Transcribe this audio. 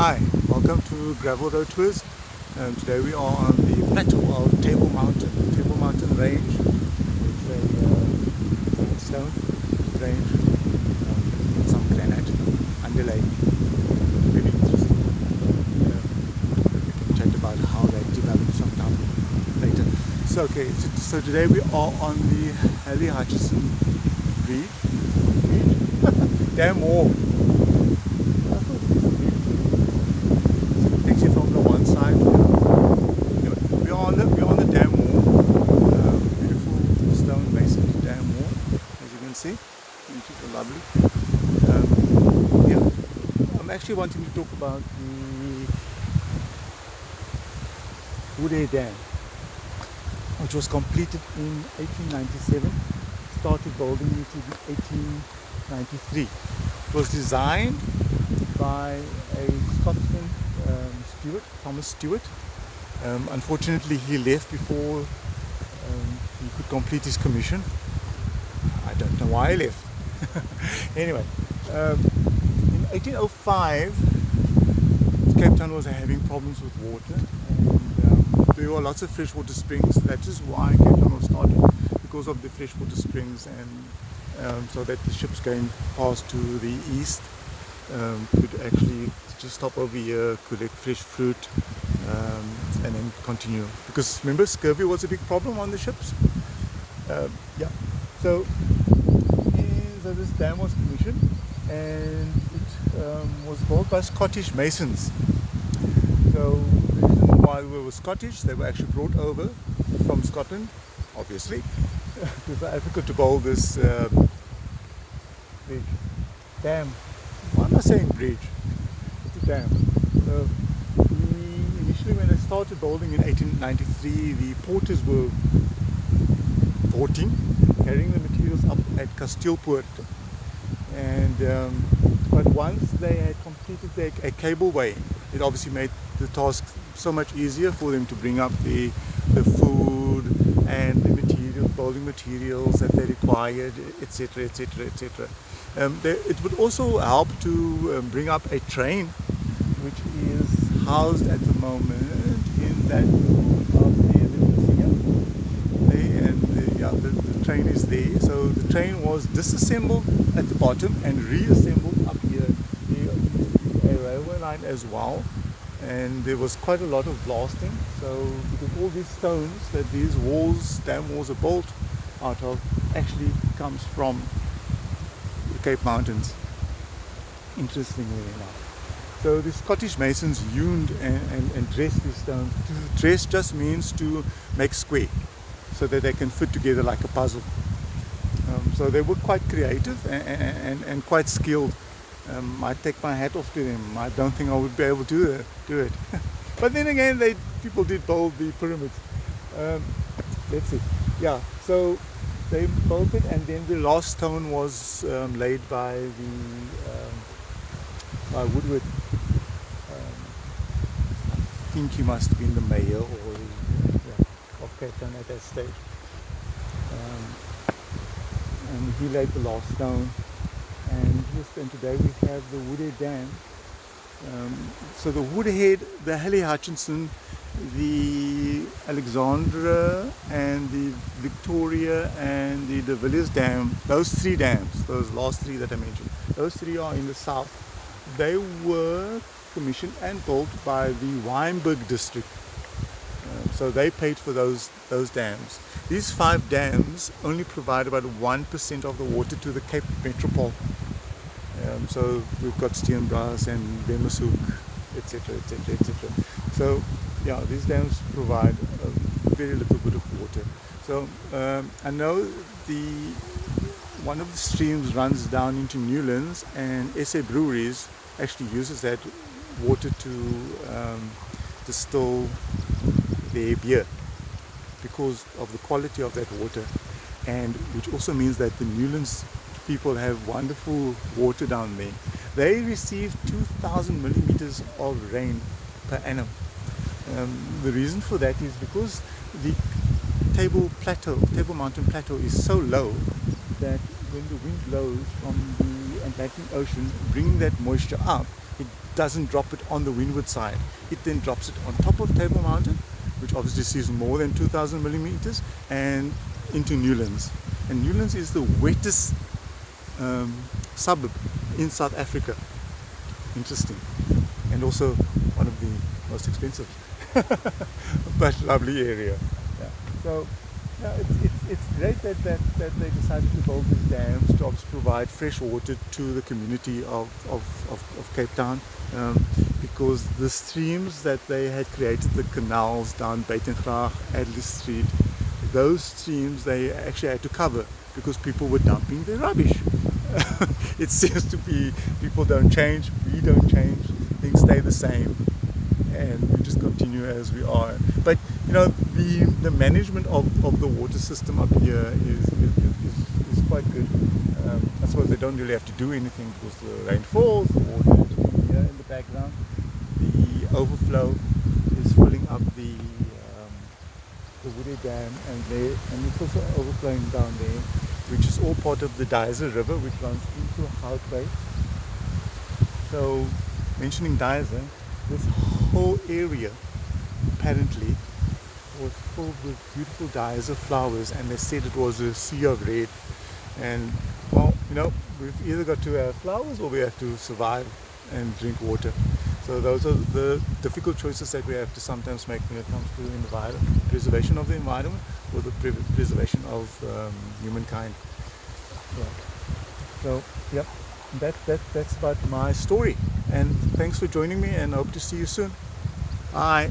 Hi, welcome to Gravel Road Tours. Today we are on the plateau of Table Mountain Range. It's a sandstone range with some granite underlay. Very interesting. We can chat about how they developed sometime later. So today we are on the Hallie Hutchinson Bridge. Damn wall. From the one side. Anyway, we're on the dam wall. Beautiful stone masonry dam wall, as you can see, which is lovely. I'm actually wanting to talk about the Woodhead Dam, which was completed in 1897. Started building it in 1893. It was designed by a Scotsman, Thomas Stewart. Unfortunately, he left before he could complete his commission. I don't know why he left. Anyway, in 1805, Cape Town was having problems with water, and there were lots of freshwater springs. That is why Cape Town was started, because of the freshwater springs, and so that the ships going past to the east could actually just stop over here, collect fresh fruit, and then continue. Because remember, scurvy was a big problem on the ships. So this dam was commissioned, and it was built by Scottish masons. So the reason why we were Scottish, they were actually brought over from Scotland, obviously, to South Africa to build this bridge. Dam. Why am I saying bridge? It's a dam. So initially, when they started building in 1893, the porters were porting, carrying the materials up at Kasteelpoort, and but once they had completed a cableway, it obviously made the task so much easier for them to bring up the food and the materials, building materials that they required, etc., etc., etc. It would also help to bring up a train, which is housed at the moment in that room of the museum. The train is there. So the train was disassembled at the bottom and reassembled up here. A railway line as well, and there was quite a lot of blasting. So because all these stones that these dam walls are built out of, actually comes from the Cape Mountains, interestingly enough. So the Scottish masons hewn and dressed these stones. To dress just means to make square, so that they can fit together like a puzzle. So they were quite creative and quite skilled. I take my hat off to them. I don't think I would be able to do it. But then again, people did build the pyramids. Let's see. Yeah, so they built it, and then the last stone was laid by Woodhead. I think he must have been the mayor of Cape Town at that stage. And he laid the last stone. And today we have the Woodhead Dam. So the Woodhead, the Hallie Hutchinson, the Alexandra, and the Victoria, and the De Villiers Dam, those three dams, those last three that I mentioned, those three are in the south. They were commissioned and built by the Wynberg district. So they paid for those dams. These 5 dams only provide about 1% of the water to the Cape Metropole. So we've got Steenbras and Bemershoek, etc., etc., etc. So yeah, these dams provide a very little bit of water. So I know one of the streams runs down into Newlands, and SA Breweries actually uses that water to distill their beer, because of the quality of that water, and which also means that the Newlands people have wonderful water down there. They receive 2,000 millimeters of rain per annum. The reason for that is because the Table Mountain Plateau is so low that when the wind blows from the Atlantic Ocean, bringing that moisture up, it doesn't drop it on the windward side. It then drops it on top of Table Mountain, which obviously sees more than 2,000 millimeters, and into Newlands. And Newlands is the wettest suburb in South Africa. Interesting. And also one of the most expensive but lovely area. Yeah. So yeah, it's great that they decided to build these dams to obviously provide fresh water to the community of Cape Town, because the streams that they had created, the canals down Buitengraag, Adler Street, those streams they actually had to cover because people were dumping their rubbish. It seems to be people don't change, we don't change, things stay the same, and we just continue as we are. But you know, the management of the water system up here is quite good. I suppose they don't really have to do anything because the rain falls, the water is coming here in the background. The overflow is filling up the Woodhead Dam, and it's also overflowing down there, which is all part of the Dyser River, which runs into Houtway. So, mentioning Dyser, this whole area apparently was filled with beautiful Dyser flowers, and they said it was a sea of red. And well, you know, we've either got to have flowers or we have to survive and drink water. So those are the difficult choices that we have to sometimes make when it comes to environment, preservation of the environment, or the preservation of humankind. Yeah. So, yep, that's about my story. And thanks for joining me, and I hope to see you soon. Bye.